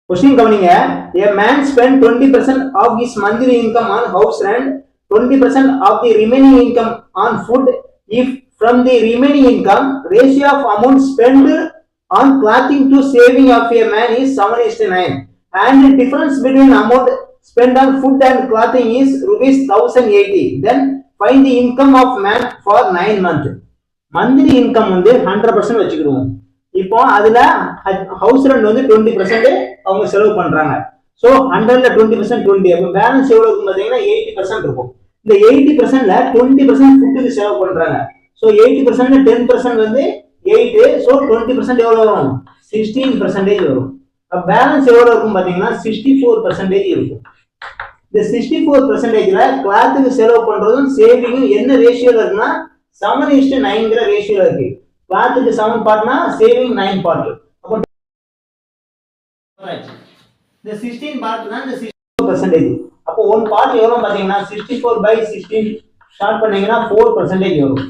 Question கவனிங்க. A man spent 20% of his monthly income on house rent, 20% of the remaining income on food. If from the remaining income, ratio of amount spent on clothing to saving of a man is 7:9, and the difference between amount spent on food and clothing is rupees 1080, then find the income of man for 9 months. Monthly income வந்து 100% வச்சுக்கிடுவோம். இப்போ அதுல house rent வந்து 20% அவங்க செலவு பண்றாங்க. So 100ல 20% 20, அப்போ balance எவ்வளவு இருக்கும் பார்த்தீங்கன்னா 80% இருக்கும். இந்த 80%ல 20% ஃபுட்டுக்கு செலவு பண்றாங்க. ஸோ 80%ல 10% வந்து 8, ஸோ 20% எவ்வளவு வரும்? 16% வரும். பேலன்ஸ் எவ்வளவு இருக்கும் பார்த்தீங்கன்னா 64% இருக்கும். இந்த 64%ல கிளாத்துக்கு செலவு பண்றதும் சேவிங்கும் என்ன ரேஷியோல இருக்குன்னா 7:9ங்கிற ரேஷியோல இருக்கு. கிளாத்துக்கு 7 பார்ட்னா சேவிங் 9 பார்ட். அப்போ இந்த 16 பார்ட் தான் இந்த 64%. அப்போ 1 பார்ட் எவ்வளவு பாத்தீங்கன்னா 64/16 ஷார்ட் பண்ணீங்கன்னா 4% வரும்.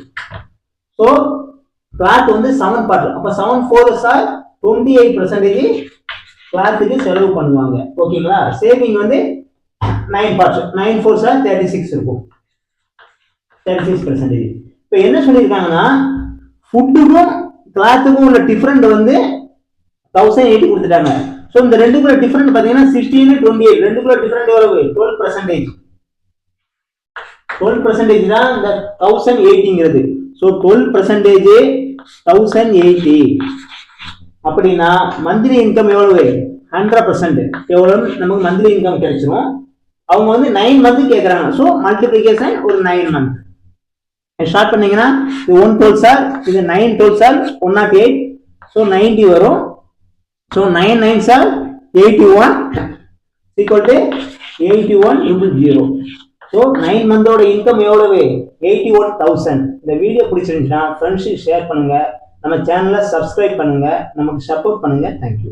சோ கிளாத் வந்து 7 பார்ட். அப்ப 7 4s ஆர் 28% கிளாத்துக்கு செலவு பண்ணுவாங்க. ஓகேங்களா? சேவிங் வந்து 9 பார்ட்ஸ். 9 4s ஆர் 36 இருக்கும். 36%. இப்போ என்ன சொல்லியிருக்காங்கன்னா ஃபுட்டுக்கும் கிளாத்துக்கும் உள்ள டிஃபரெண்ட் வந்து 1080 கொடுத்துட்டாங்க. ஸோ இந்த ரெண்டுக்குள்ள டிஃபரெண்ட் பார்த்தீங்கன்னா 16 28, ரெண்டுக்குள்ள டிஃபரெண்ட் எவ்வளவு? 12%. 12% தான் இந்த 1080ங்கிறது. ஸோ 12% 1080 அப்படின்னா மந்த்லி இன்கம் எவ்வளவு? 100%. எவ்வளவு நமக்கு மந்த்லி இன்கம் கிடைச்சிரும். அவங்க வந்து 9 மந்த் கேட்கறாங்க. ஸோ மல்டிபிளிகேஷன் ஒரு 9 மந்த் ஸ்டார்ட் பண்ணீங்கன்னா இது 1 12 சார், இது 9 12 சார் 108, ஸோ 90 வரும். So 9 9 sir 81 equal to 8100. So 9 மந்தோட இன்கம் எவ்வளவு? 81,000. இந்த வீடியோ பிடிச்சிருந்துச்சுன்னா ஃப்ரெண்ட்ஸுக்கு ஷேர் பண்ணுங்க, நம்ம சேனலை சப்ஸ்கிரைப் பண்ணுங்க, நமக்கு சப்போர்ட் பண்ணுங்க. தேங்க்யூ.